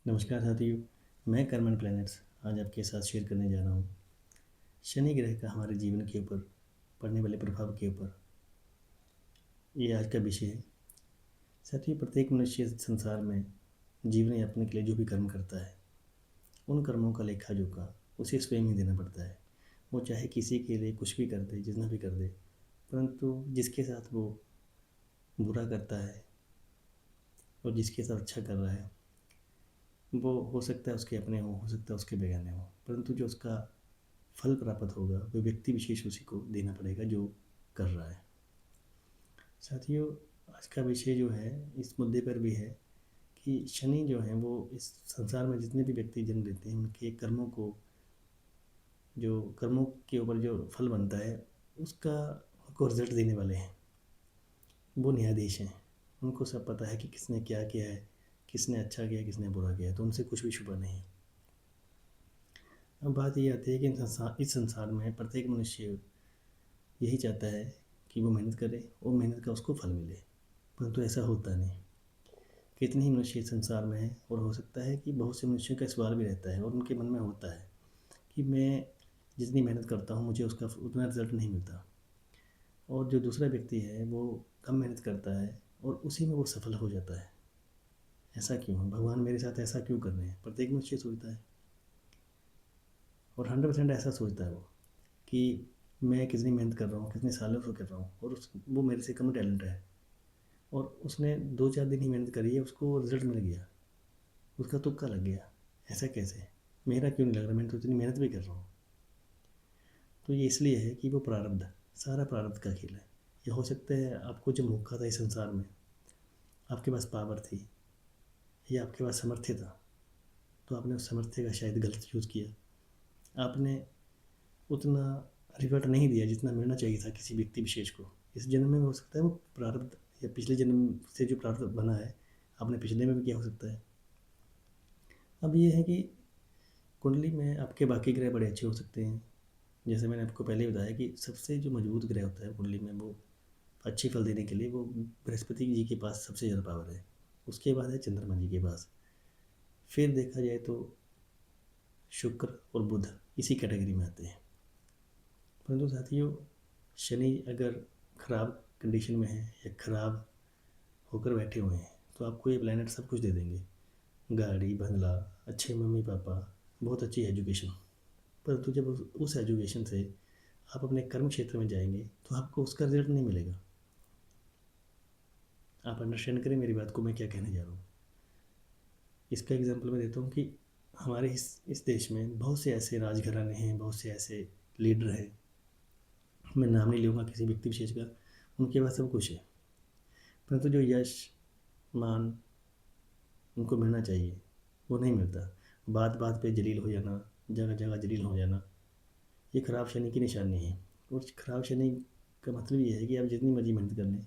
नमस्कार साथियों। मैं कर्मन प्लैनेट्स आज आपके साथ शेयर करने जा रहा हूँ शनि ग्रह का हमारे जीवन के ऊपर पड़ने वाले प्रभाव के ऊपर। ये आज का विषय है। साथियों, प्रत्येक मनुष्य संसार में जीवन यापन के लिए जो भी कर्म करता है उन कर्मों का लेखा जोखा उसे स्वयं ही देना पड़ता है। वो चाहे किसी के लिए कुछ भी कर दे, जितना भी कर दे, परंतु जिसके साथ वो बुरा करता है और जिसके साथ अच्छा कर रहा है वो हो सकता है उसके अपने हो सकता है उसके बेगाने हो, परंतु जो उसका फल प्राप्त होगा वो व्यक्ति विशेष उसी को देना पड़ेगा जो कर रहा है। साथियों, आज का विषय जो है इस मुद्दे पर भी है कि शनि जो है वो इस संसार में जितने भी व्यक्ति जन्म लेते हैं उनके कर्मों को, जो कर्मों के ऊपर जो फल बनता है उसका उनको रिजल्ट देने वाले हैं। वो न्यायाधीश हैं। उनको सब पता है कि किसने क्या किया है, किसने अच्छा किया, किसने बुरा किया, तो उनसे कुछ भी छुपा नहीं। अब बात ये आती है कि इस संसार में प्रत्येक मनुष्य यही चाहता है कि वो मेहनत करे और मेहनत का उसको फल मिले, परंतु ऐसा होता नहीं। कितने ही मनुष्य संसार में हैं और हो सकता है कि बहुत से मनुष्यों का सवाल भी रहता है और उनके मन में होता है कि मैं जितनी मेहनत करता हूँ मुझे उसका उतना रिजल्ट नहीं मिलता, और जो दूसरा व्यक्ति है वो कम मेहनत करता है और उसी में वो सफल हो जाता है। ऐसा क्यों है? भगवान मेरे साथ ऐसा क्यों कर रहे हैं? प्रत्येक मनुष्य सोचता है और 100% ऐसा सोचता है वो कि मैं कितनी मेहनत कर रहा हूँ, कितने सालों से कर रहा हूँ और वो मेरे से कम टैलेंट है और उसने 2-4 दिन ही मेहनत करी है, उसको रिजल्ट मिल गया, उसका तुक्का लग गया। ऐसा कैसे? मेरा क्यों नहीं लग रहा? मैं तो इतनी मेहनत भी कर रहा हूँ। तो ये इसलिए है कि वो प्रारब्ध, सारा प्रारब्ध का खेल है। ये हो सकता है आपको जब मौका था इस संसार में, आपके पास पावर थी या आपके पास सामर्थ्य था, तो आपने उस सामर्थ्य का शायद गलत यूज़ किया। आपने उतना रिवर्ट नहीं दिया जितना मिलना चाहिए था किसी व्यक्ति विशेष को। इस जन्म में हो सकता है वो प्रारब्ध या पिछले जन्म से जो प्रारब्ध बना है आपने पिछले में भी किया हो सकता है। अब ये है कि कुंडली में आपके बाकी ग्रह बड़े अच्छे हो सकते हैं। जैसे मैंने आपको पहले ही बताया कि सबसे जो मजबूत ग्रह होता है कुंडली में, वो अच्छी फल देने के लिए वो बृहस्पति जी के पास सबसे ज़्यादा पावर है। उसके बाद है चंद्रमा जी के पास। फिर देखा जाए तो शुक्र और बुध इसी कैटेगरी में आते हैं। परंतु साथियों, शनि अगर ख़राब कंडीशन में है या ख़राब होकर बैठे हुए हैं तो आपको ये प्लैनेट सब कुछ दे देंगे। गाड़ी, बंगला, अच्छे मम्मी पापा, बहुत अच्छी एजुकेशन। परंतु जब उस एजुकेशन से आप अपने कर्म क्षेत्र में जाएंगे तो आपको उसका रिजल्ट नहीं मिलेगा। आप अंडरस्टैंड करें मेरी बात को, मैं क्या कहने जा रहा हूँ। इसका एग्जांपल मैं देता हूँ कि हमारे इस देश में बहुत से ऐसे राजघराने हैं, बहुत से ऐसे लीडर हैं, मैं नाम नहीं लूँगा किसी व्यक्ति विशेष का, उनके पास सब कुछ है, परंतु जो यश मान उनको मिलना चाहिए वो नहीं मिलता। बात बात पे जलील हो जाना, जगह जगह जलील हो जाना, ये खराब शनि की निशानी है। और खराब शनि का मतलब ये है कि आप जितनी मर्जी मेहनत कर लें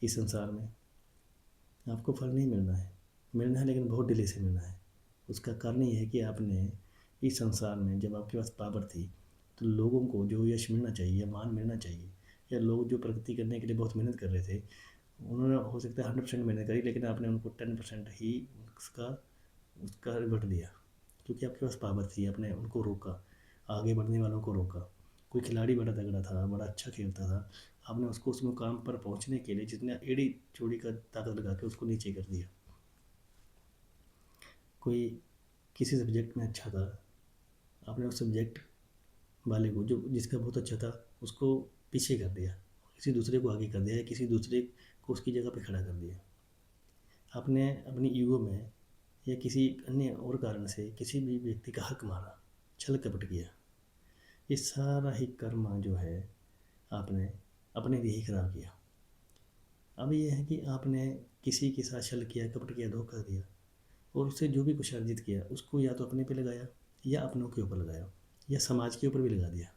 इस संसार में आपको फल नहीं मिलना है। मिलना है लेकिन बहुत डिले से मिलना है। उसका कारण ये है कि आपने इस संसार में जब आपके पास पावर थी तो लोगों को जो यश मिलना चाहिए या मान मिलना चाहिए, या लोग जो प्रगति करने के लिए बहुत मेहनत कर रहे थे, उन्होंने हो सकता है 100% मेहनत करी लेकिन आपने उनको 10% ही उसका उसका रिवर्ट दिया, क्योंकि आपके पास पावर थी। आपने उनको रोका, आगे बढ़ने वालों को रोका। कोई खिलाड़ी बड़ा तगड़ा था, बड़ा अच्छा खेलता था, आपने उसको उस मुकाम पर पहुंचने के लिए जितने एड़ी चोड़ी का ताकत लगा के उसको नीचे कर दिया। कोई किसी सब्जेक्ट में अच्छा था, आपने उस सब्जेक्ट वाले को जो जिसका बहुत अच्छा था उसको पीछे कर दिया, किसी दूसरे को आगे कर दिया या किसी दूसरे को उसकी जगह पे खड़ा कर दिया। आपने अपनी ईगो में या किसी अन्य और कारण से किसी भी व्यक्ति का हक मारा, छल कपट किया। ये सारा ही कर्म जो है आपने अपने लिए ही खराब किया। अब ये है कि आपने किसी के साथ छल किया, कपट किया, धोखा दिया और उससे जो भी कुछ अर्जित किया उसको या तो अपने पे लगाया या अपनों के ऊपर लगाया या समाज के ऊपर भी लगा दिया।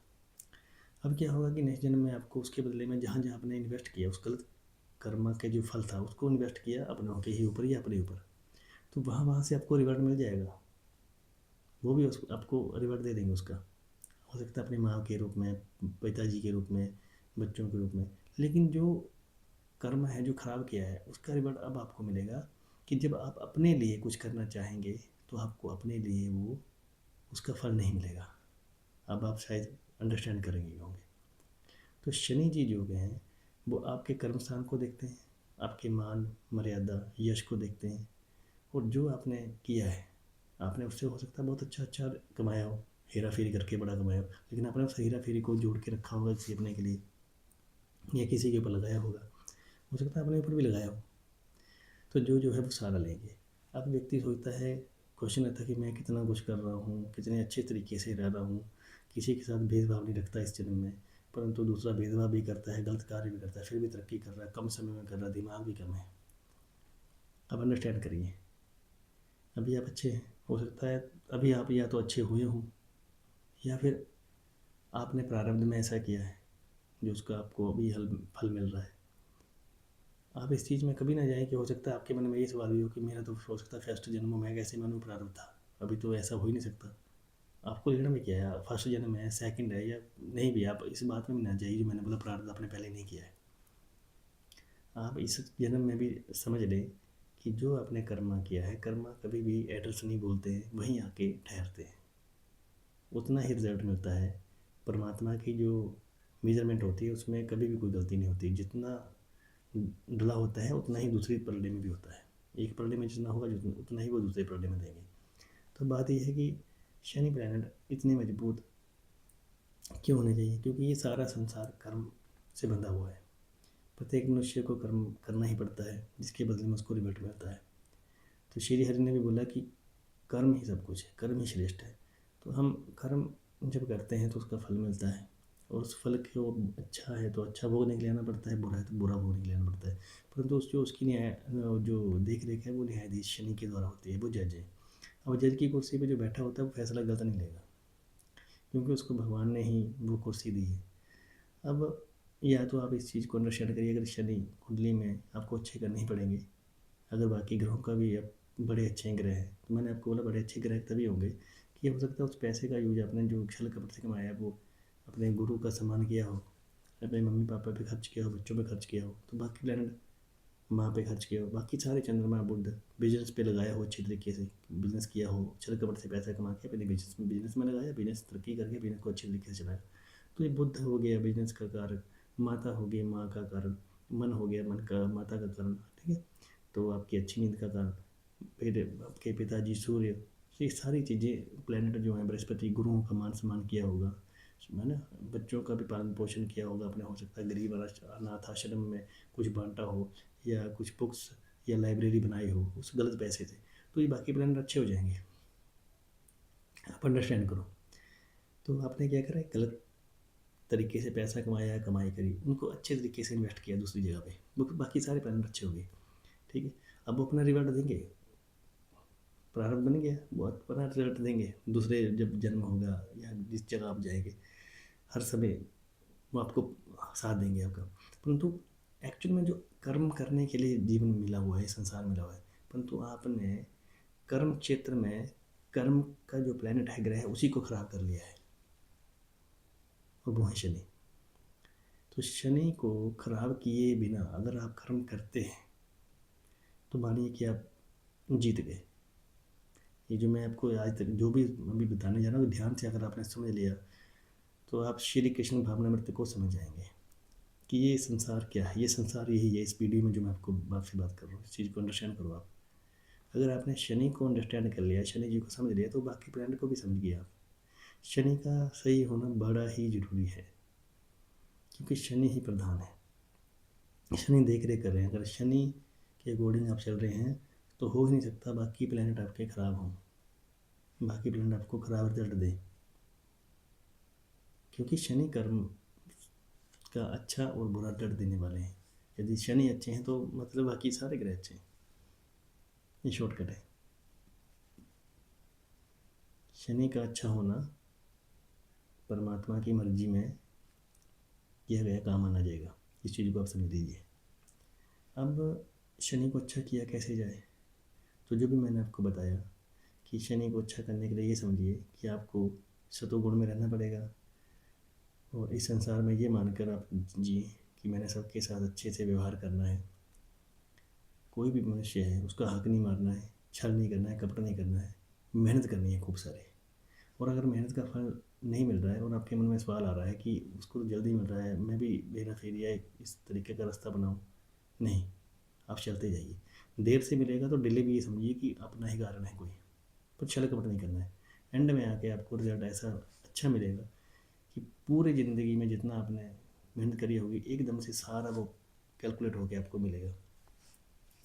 अब क्या होगा कि नेक्स्ट जन्म में आपको उसके बदले में जहाँ जहाँ आपने इन्वेस्ट किया उस गलत कर्म के जो फल था उसको इन्वेस्ट किया अपनों के ही ऊपर या अपने ऊपर, तो वहाँ वहाँ से आपको रिवॉर्ड मिल जाएगा। वो भी उसको आपको रिवॉर्ड दे देंगे उसका। हो सकता है अपनी माँ के रूप में, पिताजी के रूप में, बच्चों के रूप में। लेकिन जो कर्म है जो खराब किया है उसका रिवॉर्ड अब आपको मिलेगा कि जब आप अपने लिए कुछ करना चाहेंगे तो आपको अपने लिए वो उसका फल नहीं मिलेगा। अब आप शायद अंडरस्टैंड करेंगे होंगे। तो शनि जी जो हैं वो आपके कर्म स्थान को देखते हैं, आपके मान मर्यादा यश को देखते हैं, और जो आपने किया है आपने उससे हो सकता है बहुत अच्छा अच्छा कमाया हो, हेरा फेरी करके बड़ा कमाया हो, लेकिन आपने उस हेरा फेरी को जोड़ के रखा होगा किसी अपने के लिए या किसी के ऊपर लगाया होगा, हो सकता है अपने ऊपर भी लगाया हो, तो जो है वो सारा लेंगे। अब व्यक्ति सोचता है, क्वेश्चन आता है कि मैं कितना कुछ कर रहा हूँ, कितने अच्छे तरीके से रह रहा हूँ, किसी के साथ भेदभाव नहीं रखता इस जन्म में, परंतु दूसरा भेदभाव भी करता है, गलत कार्य भी करता है, फिर भी तरक्की कर रहा है, कम समय में कर रहा है, दिमाग भी कम है। अब अंडरस्टैंड करिए, अभी आप अच्छे हैं, हो सकता है अभी आप या तो अच्छे हुए हों या फिर आपने प्रारब्ध में ऐसा किया है जो उसका आपको अभी फल मिल रहा है। आप इस चीज़ में कभी ना जाएं कि हो सकता है आपके मन में ये सवाल भी हो कि मेरा तो हो सकता है फर्स्ट जन्म में कैसे मानूं प्रारब्ध था, अभी तो ऐसा हो ही नहीं सकता। आपको लेना भी क्या है, फर्स्ट जन्म है, सेकंड है या नहीं भी, आप इस बात में भी ना जाइए जो मैंने बोला प्रारब्ध आपने पहले नहीं किया है। आप इस जन्म में भी समझ लें कि जो आपने कर्मा किया है, कर्मा कभी भी एड्रेस नहीं बोलते हैं, वहीं आके ठहरते हैं, उतना ही रिजल्ट मिलता है। परमात्मा की जो मेजरमेंट होती है उसमें कभी भी कोई गलती नहीं होती, जितना डला होता है उतना ही दूसरी परडे में भी होता है, एक परडे में जितना होगा उतना ही वो दूसरे परडे में देंगे। तो बात यह है कि शनि प्लैनेट इतने मजबूत क्यों होने चाहिए, क्योंकि ये सारा संसार कर्म से बंधा हुआ है, प्रत्येक मनुष्य को कर्म करना ही पड़ता है, जिसके बदले में उसको रिजल्ट मिलता है। तो श्री हरि ने भी बोला कि कर्म ही सब कुछ है, कर्म ही श्रेष्ठ है। तो हम कर्म जब करते हैं तो उसका फल मिलता है, और उस फल को अच्छा है तो अच्छा भोगने के लिए आना पड़ता है, बुरा है तो बुरा भोगने के लिए आना पड़ता है। परंतु जो उसकी न्याय जो देख रेख है वो न्यायाधीश शनि के द्वारा होती है, वो जज है। अब जज की कुर्सी पे जो बैठा होता है वो फैसला गलत नहीं लेगा, क्योंकि उसको भगवान ने ही वो कुर्सी दी है। अब या तो आप इस चीज़ को अंडरस्टैंड करिए, अगर शनि कुंडली में आपको अच्छे करने ही पड़ेंगे, अगर बाकी ग्रहों का भी अब बड़े अच्छे ग्रह हैं, तो मैंने आपको बोला बड़े अच्छे ग्रह तभी होंगे कि हो सकता है उस पैसे का यूज आपने जो छल कपट से कमाया है वो अपने गुरु का सम्मान किया हो, अपने मम्मी पापा पे खर्च किया हो, बच्चों पे खर्च किया हो, तो बाकी प्लानट माँ पे खर्च किया हो, बाकी सारे चंद्रमा बुध बिजनेस पे लगाया हो, अच्छे तरीके से बिजनेस किया हो, छल कपट से पैसा कमा के अपने बिजनेस में लगाया, बिजनेस तरक्की करके बिजनेस को अच्छे तरीके से चलाया। तो ये बुद्ध हो गया बिजनेस का कारक, माता हो गई माँ का कारण, मन हो गया मन का माता का कारण, ठीक है। तो आपकी अच्छी नींद का कारण, फिर आपके पिताजी सूर्य, ये सारी चीज़ें प्लेनेट जो हैं, बृहस्पति गुरुओं का मान सम्मान किया होगा, है ना, बच्चों का भी पालन पोषण किया होगा आपने, हो सकता है गरीब अनाथ आश्रम में कुछ बांटा हो या कुछ बुक्स या लाइब्रेरी बनाई हो उस गलत पैसे से, तो ये बाकी प्लान अच्छे हो जाएंगे। आप अंडरस्टैंड करो। तो आपने क्या करा, गलत तरीके से पैसा कमाया, कमाई करी, उनको अच्छे तरीके से इन्वेस्ट किया दूसरी जगह पे, बाकी सारे प्लान अच्छे हो गए, ठीक है। अब वो अपना रिवॉर्ड देंगे, प्रारंभ बन गया, बहुत बड़ा रिजल्ट देंगे दूसरे जब जन्म होगा या जिस जगह आप जाएंगे, हर समय वो आपको साथ देंगे आपका। परंतु एक्चुअल में जो कर्म करने के लिए जीवन मिला हुआ है, संसार मिला हुआ है, परंतु आपने कर्म क्षेत्र में कर्म का जो प्लेनेट है, ग्रह है, उसी को खराब कर लिया है, और वो है शनि। तो शनि को खराब किए बिना अगर आप कर्म करते हैं तो मानिए कि आप जीत गए। ये जो मैं आपको आज तक जो भी अभी बताने जा रहा हूँ, ध्यान से अगर आपने समझ लिया तो आप श्री कृष्ण भावनामृत को समझ जाएंगे कि ये संसार क्या है, ये संसार यही है। इस वीडियो में जो मैं आपसे बात कर रहा हूँ, इस चीज़ को अंडरस्टैंड करो आप। अगर आपने शनि को अंडरस्टैंड कर लिया, शनि जी को समझ लिया, तो बाकी प्लैनेट को भी समझ गया आप। शनि का सही होना बड़ा ही जरूरी है, क्योंकि शनि ही प्रधान है, शनि देख रेख कर रहे हैं। अगर शनि के अकॉर्डिंग आप चल रहे हैं तो हो ही नहीं सकता बाकी प्लैनेट आपके ख़राब हों, बाकी प्लैनेट आपको ख़राब रिजल्ट दें, क्योंकि शनि कर्म का अच्छा और बुरा रिजल्ट देने वाले हैं। यदि शनि अच्छे हैं तो मतलब बाकी सारे ग्रह अच्छे हैं, ये शॉर्टकट है। शनि का अच्छा होना परमात्मा की मर्जी में किया गया काम माना जाएगा, इस चीज़ को आप समझ लीजिए। अब शनि को अच्छा किया कैसे जाए, तो जो भी मैंने आपको बताया कि शनि को अच्छा करने के लिए ये समझिए कि आपको सतोगुण में रहना पड़ेगा, और इस संसार में ये मानकर आप जिए कि मैंने सबके साथ अच्छे से व्यवहार करना है, कोई भी मनुष्य है उसका हक नहीं मारना है, छल नहीं करना है, कपट नहीं करना है, मेहनत करनी है खूब सारी। और अगर मेहनत का फल नहीं मिल रहा है और आपके मन में सवाल आ रहा है कि उसको तो जल्दी मिल रहा है, मैं भी हेरा फेरी या इस तरीके का रास्ता बनाऊँ, नहीं, आप चलते जाइए। देर से मिलेगा तो डिले भी ये समझिए कि अपना ही कारण है कोई, पर छल कपट नहीं करना है। एंड में आके आपको रिजल्ट ऐसा अच्छा मिलेगा कि पूरी ज़िंदगी में जितना आपने मेहनत करी होगी एकदम से सारा वो कैलकुलेट होकर आपको मिलेगा।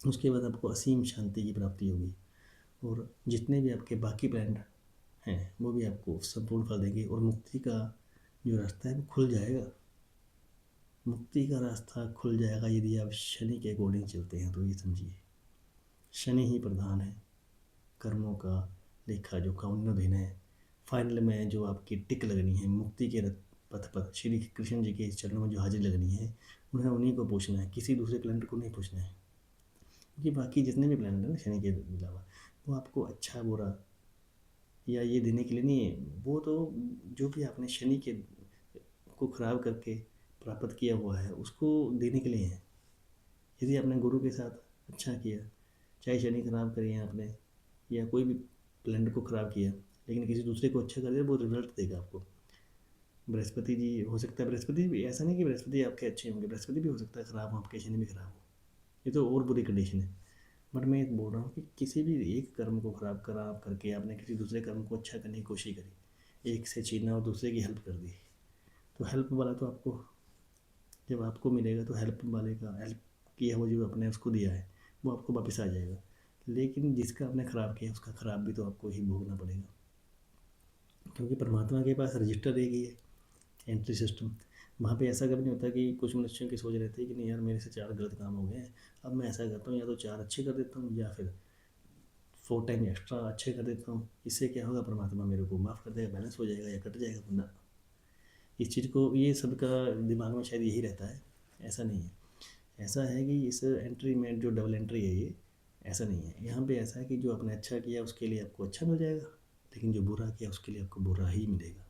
उसके बाद आपको असीम शांति की प्राप्ति होगी और जितने भी आपके बाकी प्लान हैं वो भी आपको संपूर्ण फल देंगे और मुक्ति का जो रास्ता है वो खुल जाएगा। मुक्ति का रास्ता खुल जाएगा यदि आप शनि के अकॉर्डिंग चलते हैं। तो ये समझिए शनि ही प्रधान है कर्मों का लेखा जोखा उन्नत दिन है। फाइनल में जो आपकी टिक लगनी है मुक्ति के पथ पर श्री कृष्ण जी के चरणों में जो हाजिर लगनी है उन्हें उन्हीं को पूछना है, किसी दूसरे प्लानट को नहीं पूछना है। क्योंकि बाकी जितने भी प्लानट हैं ना शनि के अलावा वो आपको अच्छा बुरा या ये देने के लिए नहीं है, वो तो जो भी आपने शनि के को खराब करके प्राप्त किया हुआ है उसको देने के लिए है। यदि आपने गुरु के साथ अच्छा किया, चाहे शनि खराब करिए आपने या कोई भी प्लानट को ख़राब किया, लेकिन किसी दूसरे को अच्छा कर दिया, वो रिजल्ट देगा आपको। बृहस्पति जी हो सकता है, बृहस्पति भी ऐसा नहीं कि बृहस्पति आपके अच्छे होंगे, बृहस्पति भी हो सकता है ख़राब हो, आपके शनि भी ख़राब हो, ये तो और बुरी कंडीशन है। बट मैं ये बोल रहा हूँ कि किसी भी एक कर्म को ख़राब करके आपने किसी दूसरे कर्म को अच्छा करने की कोशिश करी, एक से छीना और दूसरे की हेल्प कर दी, तो हेल्प वाला तो आपको जब आपको मिलेगा तो हेल्प वाले का हेल्प किया हुआ जो आपने उसको दिया है वो आपको वापस आ जाएगा। लेकिन जिसका आपने ख़राब किया उसका ख़राब भी तो आपको ही भोगना पड़ेगा, क्योंकि परमात्मा के पास रजिस्टर एक ही है, एंट्री सिस्टम। वहाँ पे ऐसा कभी नहीं होता कि कुछ मनुष्यों की सोच रहती है कि नहीं यार मेरे से 4 गलत काम हो गए हैं, अब मैं ऐसा करता हूँ या तो 4 अच्छे कर देता हूँ या फिर 4 टाइम एक्स्ट्रा अच्छे कर देता हूँ, इससे क्या होगा परमात्मा मेरे को माफ़ कर देगा, बैलेंस हो जाएगा या कट जाएगा बंदा। इस चीज़ को ये सबका दिमाग में शायद यही रहता है, ऐसा नहीं है। ऐसा है कि इस एंट्री में जो डबल एंट्री है ये ऐसा नहीं है। यहाँ पे ऐसा है कि जो आपने अच्छा किया उसके लिए आपको अच्छा मिल जाएगा, लेकिन जो बुरा किया उसके लिए आपको बुरा ही मिलेगा।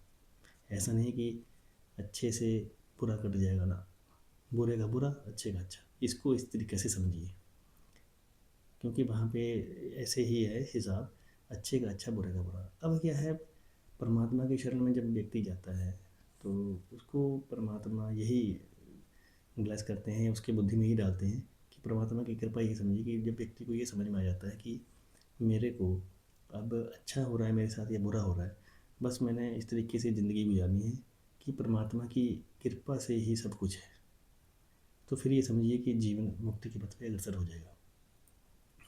ऐसा नहीं कि अच्छे से बुरा कट जाएगा ना, बुरे का बुरा अच्छे का अच्छा, इसको इस तरीके से समझिए। क्योंकि वहाँ पे ऐसे ही है हिसाब, अच्छे का अच्छा बुरे का बुरा। अब क्या है, परमात्मा की शरण में जब व्यक्ति जाता है तो उसको परमात्मा यही ब्लेस करते हैं, उसके बुद्धि में ही डालते हैं कि परमात्मा की कृपा ये समझिए कि जब व्यक्ति को ये समझ में आ जाता है कि मेरे को अब अच्छा हो रहा है मेरे साथ या बुरा हो रहा है, बस मैंने इस तरीके से ज़िंदगी गुजारनी है कि परमात्मा की कृपा से ही सब कुछ है, तो फिर ये समझिए कि जीवन मुक्ति के पथ पे अग्रसर हो जाएगा।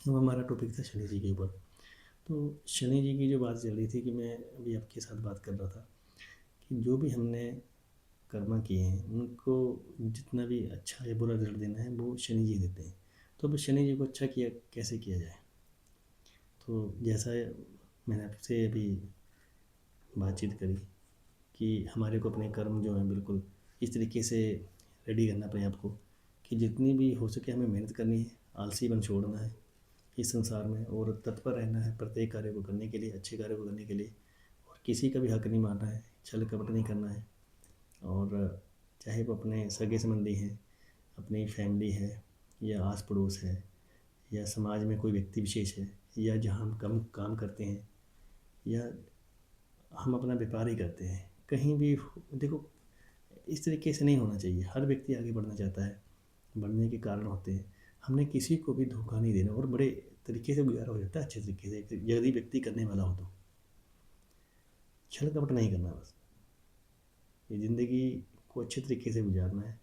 अब हमारा टॉपिक था शनि जी के ऊपर। तो शनि जी की जो बात चल रही थी कि मैं अभी आपके साथ बात कर रहा था कि जो भी हमने कर्म किए हैं उनको जितना भी अच्छा या बुरा रिजल्ट देना है वो शनि जी देते हैं। तो अब शनि जी को अच्छा किया कैसे किया जाए, तो जैसा मैंने आपसे अभी बातचीत करी कि हमारे को अपने कर्म जो हैं बिल्कुल इस तरीके से रेडी करना पड़े आपको कि जितनी भी हो सके हमें मेहनत करनी है, आलसीपन छोड़ना है इस संसार में और तत्पर रहना है प्रत्येक कार्य को करने के लिए, अच्छे कार्य को करने के लिए, और किसी का भी हक नहीं मारना है, छल कपट नहीं करना है। और चाहे वो अपने सगे संबंधी हैं, अपनी फैमिली है या आस पड़ोस है या समाज में कोई व्यक्ति विशेष है या जहाँ हम काम करते हैं या हम अपना व्यापार ही करते हैं, कहीं भी देखो इस तरीके से नहीं होना चाहिए। हर व्यक्ति आगे बढ़ना चाहता है, बढ़ने के कारण होते हैं, हमने किसी को भी धोखा नहीं देना और बड़े तरीके से गुजारा हो जाता है अच्छे तरीके से यदि व्यक्ति करने वाला हो तो। छल कपट नहीं करना, बस ये ज़िंदगी को अच्छे तरीके से गुजारना है।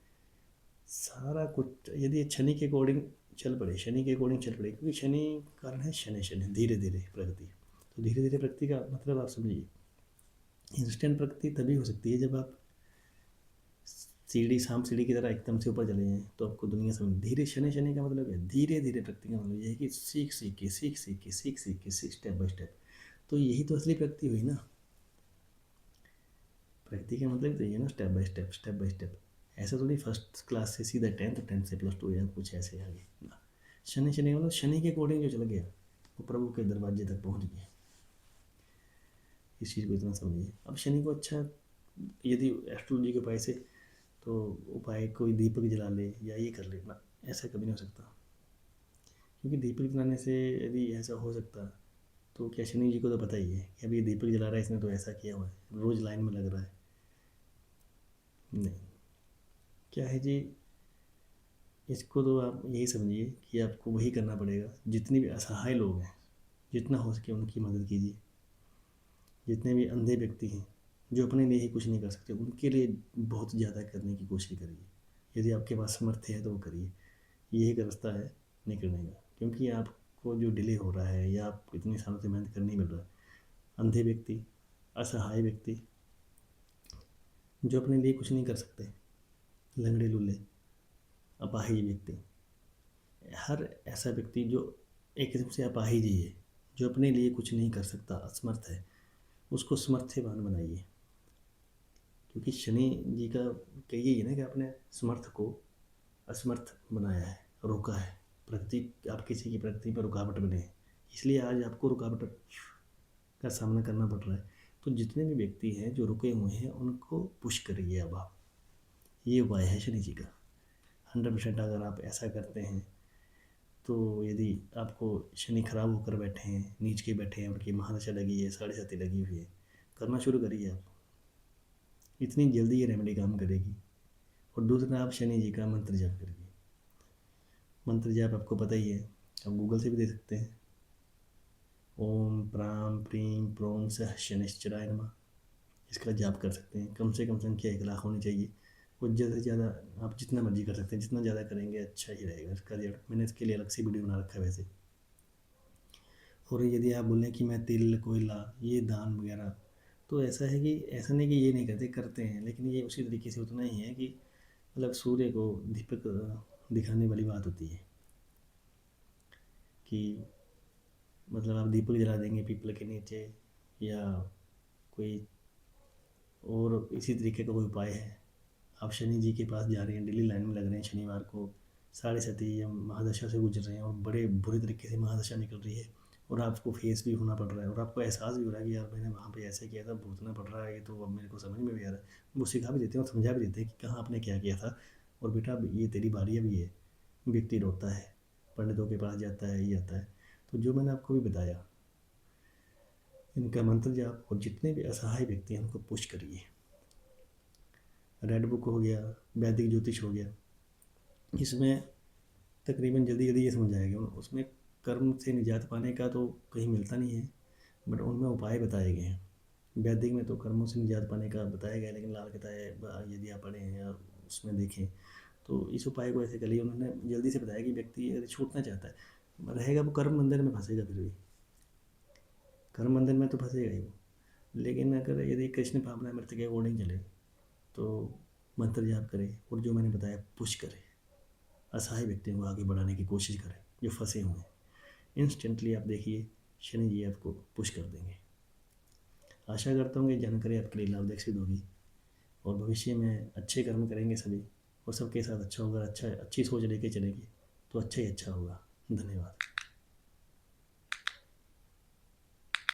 सारा कुछ यदि शनि के अकॉर्डिंग चल पड़े, शनि के अकॉर्डिंग चल पड़े, क्योंकि शनि कारण है शनि शनि धीरे धीरे प्रगति। तो धीरे धीरे प्रगति का मतलब आप समझिए, इंस्टेंट प्रगति तभी हो सकती है जब आप सीढ़ी की तरह एकदम से ऊपर चले जाएँ तो आपको दुनिया समझ। धीरे शनि शनि का मतलब है धीरे धीरे प्रगति का मतलब ये है कि सीख स्टेप बाय स्टेप। तो यही तो असली प्रगति हुई ना, प्रगति का मतलब तो ये ना स्टेप बाय स्टेप। ऐसा थोड़ी फर्स्ट क्लास से सीधा 10th से +2 या कुछ ऐसे आगे ना। शनि शनि मतलब शनि के अकॉर्डिंग जो चल गया वो प्रभु के दरवाजे तक पहुंच गया। इस चीज़ को इतना समझिए। अब शनि को अच्छा यदि एस्ट्रोलॉजी के उपाय से तो उपाय कोई दीपक जला ले या ये कर ले ना, ऐसा कभी नहीं हो सकता, क्योंकि दीपक जलाने से यदि ऐसा हो सकता तो क्या शनि जी को तो पता ही है कि अभी दीपक जला रहा है, इसने तो ऐसा किया हुआ है, रोज़ लाइन में लग रहा है। नहीं, क्या है जी, इसको तो आप यही समझिए कि आपको वही करना पड़ेगा। जितने भी असहाय लोग हैं, जितना हो सके उनकी मदद कीजिए। जितने भी अंधे व्यक्ति हैं जो अपने लिए ही कुछ नहीं कर सकते, उनके लिए बहुत ज़्यादा करने की कोशिश करिए। यदि आपके पास सामर्थ्य है तो वो करिए। ये एक रास्ता है निकलने का, क्योंकि आपको जो डिले हो रहा है या आप इतनी सालों से मेहनत कर नहीं मिल रहा है, अंधे व्यक्ति, असहाय व्यक्ति, जो अपने लिए कुछ नहीं कर सकते, लंगड़े लूले, अपाहिज व्यक्ति, हर ऐसा व्यक्ति जो एक किस्म से अपाहिज ही है, जो अपने लिए कुछ नहीं कर सकता, असमर्थ है, उसको समर्थ्यवान बनाइए। क्योंकि शनि जी का कहिए ही ना कि आपने समर्थ को असमर्थ बनाया है, रोका है। प्रकृति, आप किसी की प्रकृति पर रुकावट बने हैं, इसलिए आज आपको रुकावट का सामना करना पड़ रहा है। तो जितने भी व्यक्ति हैं जो रुके हुए हैं उनको पुश करिए। अब आप, ये उपाय है शनि जी का। 100% अगर आप ऐसा करते हैं तो यदि आपको शनि खराब होकर बैठे हैं, नीच के बैठे हैं, उनकी महादशा लगी है, 7.5 लगी हुई है, करना शुरू करिए आप। इतनी जल्दी ये रेमेडी काम करेगी। और दूसरा, आप शनि जी का मंत्र जाप करिए। मंत्र जाप आपको पता ही है, आप गूगल से भी दे सकते हैं। ओम प्राम प्रीम प्रोम सह शनिश्चराय नमः, इसका जाप कर सकते हैं। कम से कम संख्या 1 लाख होनी चाहिए। और ज़्यादा से ज़्यादा आप जितना मर्जी कर सकते हैं, जितना ज़्यादा करेंगे अच्छा ही रहेगा इसका रिजल्ट। मैंने इसके लिए अलग से वीडियो बना रखा है वैसे। और यदि आप बोलें कि मैं तिल कोयला ये दान वगैरह, तो ऐसा है कि ऐसा नहीं कि ये नहीं करते, करते हैं, लेकिन ये उसी तरीके से उतना ही है कि मतलब सूर्य को दीपक दिखाने वाली बात होती है कि मतलब आप दीपक जला देंगे पीपल के नीचे, या कोई और इसी तरीके का कोई उपाय है। आप शनि जी के पास जा रहे हैं, डेली लाइन में लग रहे हैं, शनिवार को 7.5 या महादशा से गुजर रहे हैं और बड़े बुरे तरीके से महादशा निकल रही है, और आपको फेस भी होना पड़ रहा है, और आपको एहसास भी हो रहा है कि यार मैंने वहाँ पे ऐसे किया था, भुगतना पड़ रहा है, ये तो अब मेरे को समझ में भी आ रहा है। वो सिखा भी देते हैं और समझा भी देते हैं कि कहाँ आपने क्या किया था, और बेटा अब ये तेरी बारी अभी है। व्यक्ति रोता है, पंडितों के पास जाता है, ये आता है। तो जो मैंने आपको भी बताया, इनका मंत्र जाप, और जितने भी असहाय व्यक्ति हैं उनको पुश करिए। रेड बुक हो गया, वैदिक ज्योतिष हो गया, इसमें तकरीबन जल्दी जल्दी ये समझ आएगा। उसमें कर्म से निजात पाने का तो कहीं मिलता नहीं है, बट उनमें उपाय बताए गए हैं। वैदिक में तो कर्मों से निजात पाने का बताया गया है, लेकिन लाल किताब यदि आप पढ़ें या उसमें देखें तो इस उपाय को ऐसे करिए। उन्होंने जल्दी से बताया कि व्यक्ति यदि छूटना चाहता है, रहेगा वो कर्म बंधन में फंसेगा, फिर भी कर्म बंधन में तो फंसेगा ही वो। लेकिन अगर यदि कृष्ण भावना मृत्यु के अकॉर्डिंग चले तो मंत्र जाप करें, और जो मैंने बताया पुश करें, असहाय व्यक्तियों को आगे बढ़ाने की कोशिश करें जो फंसे हुए हैं। इंस्टेंटली आप देखिए शनि जी आपको पुश कर देंगे। आशा करता हूँ कि जानकारी आपके लिए लाभदायक सिद्ध होगी, और भविष्य में अच्छे कर्म करेंगे सभी, और सबके साथ अच्छा होगा। अच्छी सोच लेके चलेंगे तो अच्छा ही अच्छा होगा। धन्यवाद।